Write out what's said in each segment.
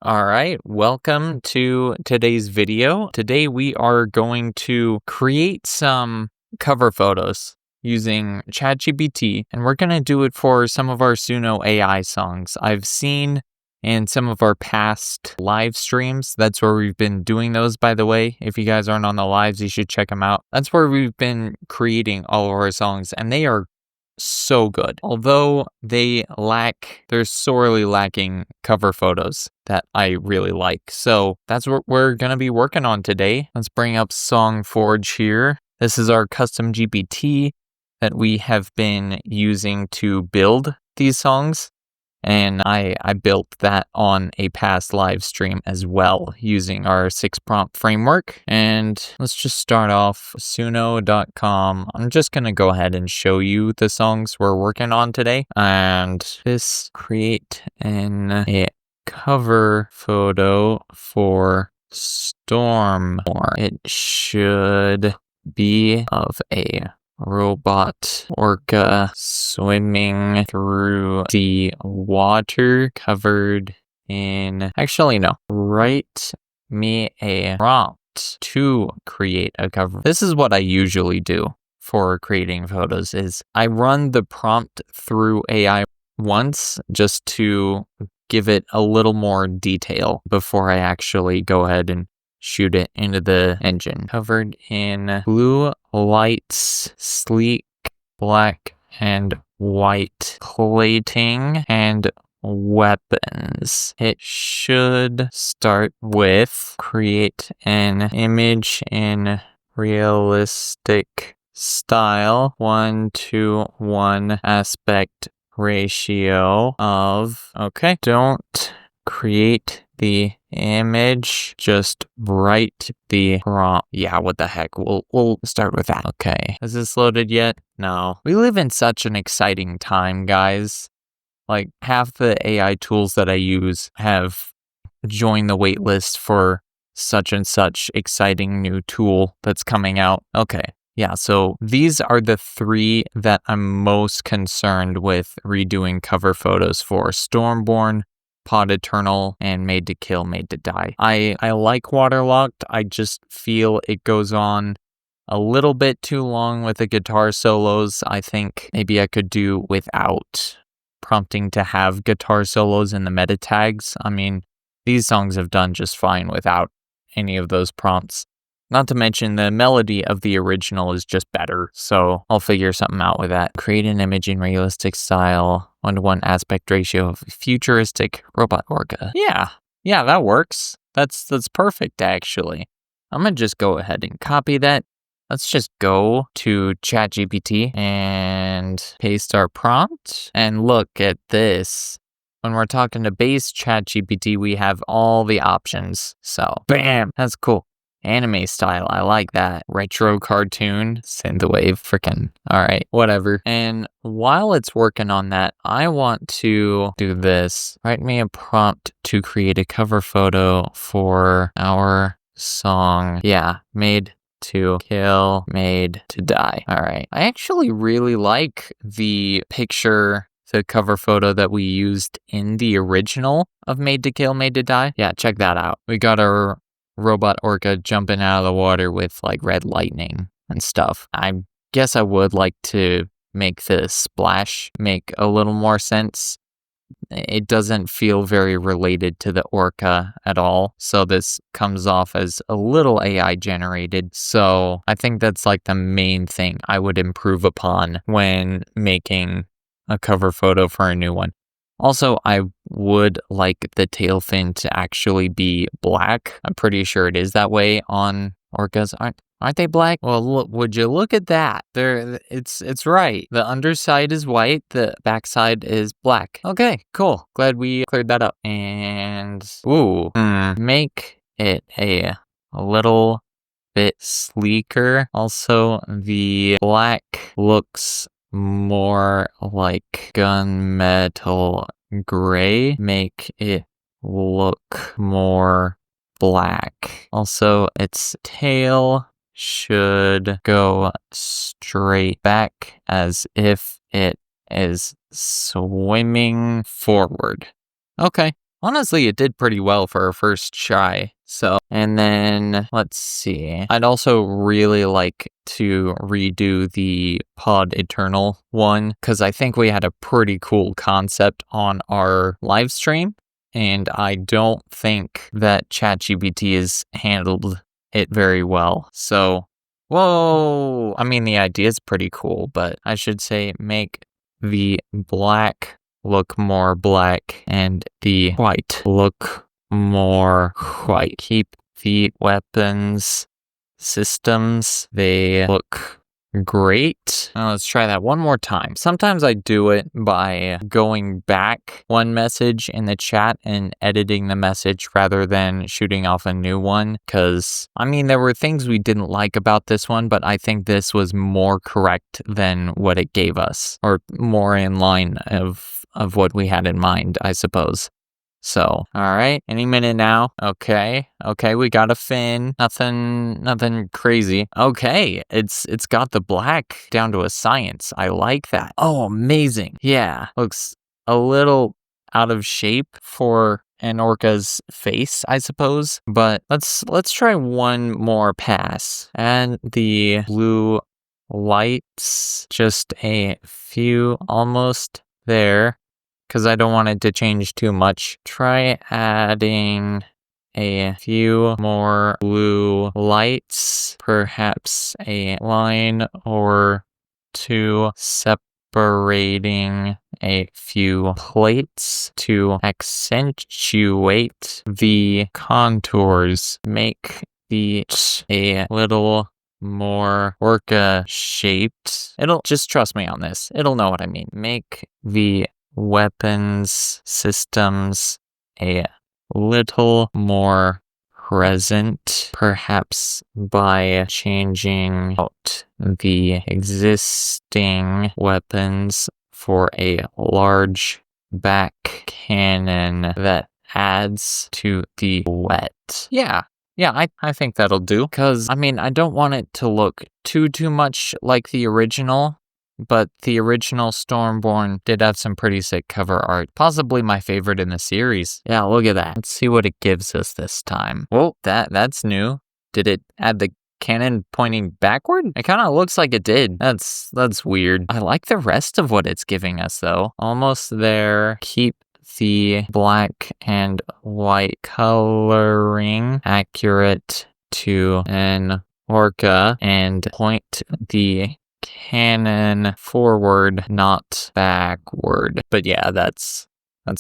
All right, welcome to today's video. Today we are going to create some cover photos using ChatGPT, and we're going to do it for some of our Suno AI songs. I've seen in some of our past live streams, that's where we've been doing those, by the way. If you guys aren't on the lives, you should check them out. That's where we've been creating all of our songs, and they are so good. Although they're sorely lacking cover photos that I really like. So that's what we're going to be working on today. Let's bring up SongForge here. This is our custom GPT that we have been using to build these songs. And I built that on a past live stream as well using our 6-prompt framework. And let's just start off suno.com. I'm just going to go ahead and show you the songs we're working on today. And create a cover photo for Storm. It should be of a robot orca swimming through the water covered in... Actually, no. Write me a prompt to create a cover. This is what I usually do for creating photos is I run the prompt through AI once just to give it a little more detail before I actually go ahead and shoot it into the engine. Covered in blue lights, sleek black and white plating and weapons. It should start with create an image in realistic style 1:1 aspect ratio of... Okay, don't create the image, just write the prompt. Yeah, what the heck? We'll start with that. Okay. Has this loaded yet? No. We live in such an exciting time, guys. Like, half the AI tools that I use have joined the wait list for such and such exciting new tool that's coming out. Okay. Yeah, so these are the 3 that I'm most concerned with redoing cover photos for: Stormborn, Pod Eternal, and Made to Kill, Made to Die. I like Waterlocked. I just feel it goes on a little bit too long with the guitar solos. I think maybe I could do without prompting to have guitar solos in the meta tags. I mean, these songs have done just fine without any of those prompts. Not to mention the melody of the original is just better, so I'll figure something out with that. Create an image in realistic style, 1:1 aspect ratio of futuristic robot orca. Yeah, that works. That's perfect, actually. I'm gonna just go ahead and copy that. Let's just go to ChatGPT and paste our prompt. And look at this. When we're talking to base ChatGPT, we have all the options. So, bam, that's cool. Anime style, I like that. Retro cartoon, synthwave, freaking, all right, whatever. And while it's working on that, I want to do this. Write me a prompt to create a cover photo for our song. Yeah, Made to Kill, Made to Die. All right. I actually really like the cover photo that we used in the original of Made to Kill, Made to Die. Yeah, check that out. We got our robot orca jumping out of the water with like red lightning and stuff. I guess I would like to make the splash make a little more sense. It doesn't feel very related to the orca at all, so this comes off as a little AI generated. So I think that's like the main thing I would improve upon when making a cover photo for a new one. Also, I would like the tail fin to actually be black. I'm pretty sure it is that way on orcas. Aren't they black? Well, look, would you look at that? It's right. The underside is white, the backside is black. Okay, cool. Glad we cleared that up. And make it a little bit sleeker. Also, the black looks more like gunmetal gray. Make it look more black. Also, its tail should go straight back as if it is swimming forward. Okay, honestly, it did pretty well for our first try. So, and then let's see. I'd also really like to redo the Pod Eternal one because I think we had a pretty cool concept on our live stream. And I don't think that ChatGPT has handled it very well. So, whoa! I mean, the idea is pretty cool, but I should say make the black look more black and the white look more white. Keep the weapons systems, they look great. Now let's try that one more time. Sometimes I do it by going back one message in the chat and editing the message rather than shooting off a new one. Because, I mean, there were things we didn't like about this one, but I think this was more correct than what it gave us, or more in line of what we had in mind, I suppose. So, all right, any minute now. Okay, we got a fin. Nothing crazy. Okay, it's got the black down to a science. I like that. Oh, amazing. Yeah, looks a little out of shape for an orca's face, I suppose. But let's try one more pass. And the blue lights, just a few almost there, because I don't want it to change too much. Try adding a few more blue lights, perhaps a line or two separating a few plates to accentuate the contours. Make the a little more orca shaped. It'll just trust me on this. It'll know what I mean. Make the weapons systems a little more present, perhaps by changing out the existing weapons for a large back cannon that adds to the wet. Yeah, I think that'll do. Because, I mean, I don't want it to look too much like the original. But the original Stormborn did have some pretty sick cover art. Possibly my favorite in the series. Yeah, look at that. Let's see what it gives us this time. Whoa, that's new. Did it add the cannon pointing backward? It kind of looks like it did. That's weird. I like the rest of what it's giving us, though. Almost there. Keep the black and white coloring accurate to an orca and point the cannon forward, not backward. But yeah, that's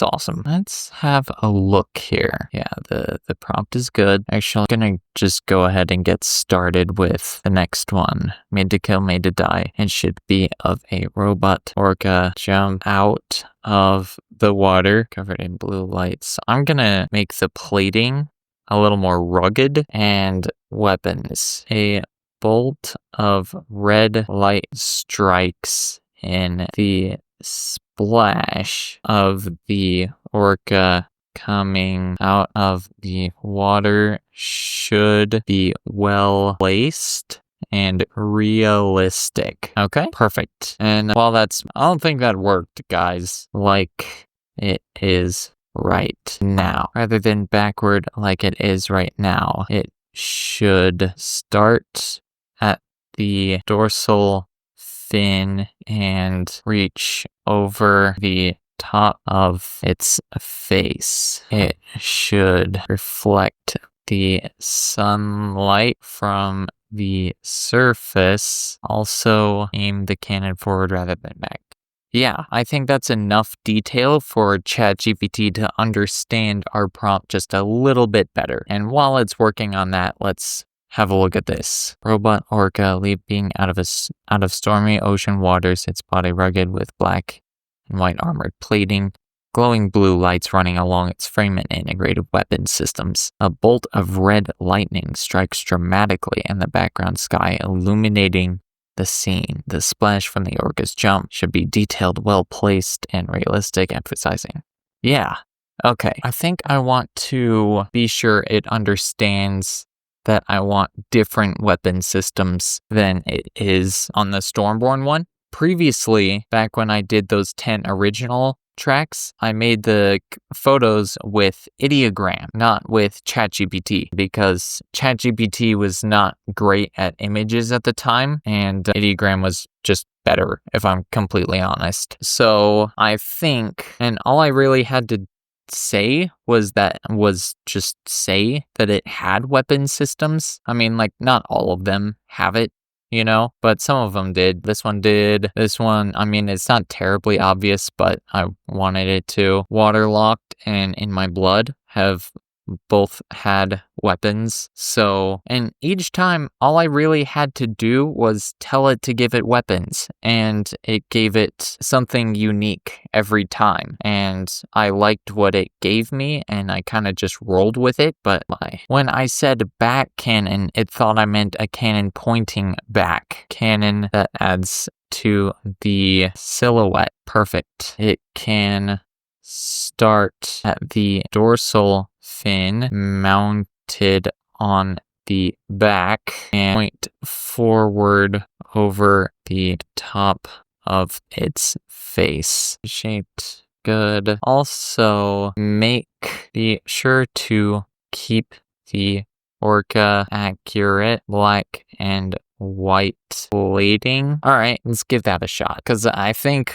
awesome. Let's have a look here. Yeah, the prompt is good. Actually, I'm gonna just go ahead and get started with the next one. Made to kill, made to die. It should be of a robot orca jump out of the water covered in blue lights. I'm gonna make the plating a little more rugged and weapons. A bolt of red light strikes in the splash of the orca coming out of the water should be well placed and realistic. Okay, perfect. And while I don't think that worked, guys, like it is right now, rather than backward like it is right now. It should start at the dorsal fin and reach over the top of its face. It should reflect the sunlight from the surface. Also aim the cannon forward rather than back. Yeah, I think that's enough detail for ChatGPT to understand our prompt just a little bit better. And while it's working on that, let's have a look at this. Robot orca leaping out of stormy ocean waters, its body rugged with black and white armored plating, glowing blue lights running along its frame and integrated weapon systems. A bolt of red lightning strikes dramatically in the background sky, illuminating the scene. The splash from the orca's jump should be detailed, well placed, and realistic, emphasizing. Yeah, okay. I think I want to be sure it understands that I want different weapon systems than it is on the Stormborn one. Previously, back when I did those 10 original tracks, I made the photos with ideogram, not with ChatGPT, because ChatGPT was not great at images at the time, and ideogram was just better, if I'm completely honest. So I think, and all I really had to say was just say that it had weapon systems. I mean, like, not all of them have it, but some of them did. This one did. This one, I mean, it's not terribly obvious, but I wanted it to. Waterlocked and In My Blood have both had weapons. So, and each time, all I really had to do was tell it to give it weapons, and it gave it something unique every time. And I liked what it gave me, and I kind of just rolled with it. But when I said back cannon, it thought I meant a cannon pointing back. Cannon that adds to the silhouette. Perfect. It can start at the dorsal fin mounted on the back and point forward over the top of its face. Shaped good. Also, make sure to keep the orca accurate, black and white plating. All right, let's give that a shot, because I think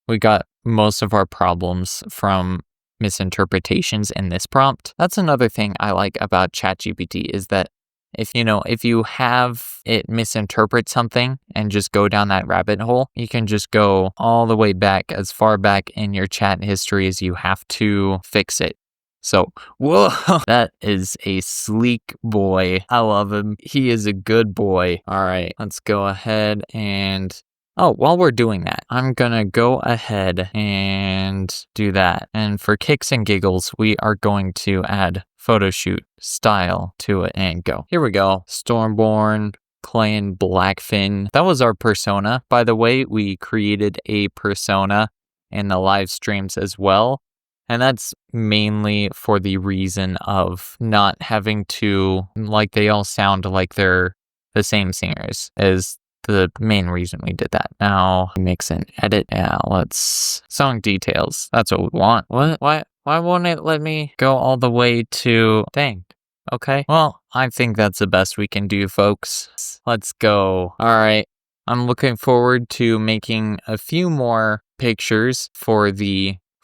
we got most of our problems from misinterpretations in this prompt. That's another thing I like about ChatGPT, is that if you have it misinterpret something and just go down that rabbit hole, you can just go all the way back, as far back in your chat history as you have to fix it. So, whoa, that is a sleek boy. I love him. He is a good boy. All right, let's go ahead and while we're doing that, I'm gonna go ahead and do that. And for kicks and giggles, we are going to add photoshoot style to it and go. Here we go. Stormborn, Clan Blackfin. That was our persona. By the way, we created a persona in the live streams as well. And that's mainly for the reason of not having to, like, they all sound like they're the same singers, is the main reason we did that. Now, mix and edit. Yeah, let's song details. That's what we want. What? Why won't it let me go all the way to dang? Okay. Well, I think that's the best we can do, folks. Let's go. All right. I'm looking forward to making a few more pictures for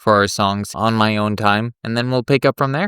our songs on my own time, and then we'll pick up from there.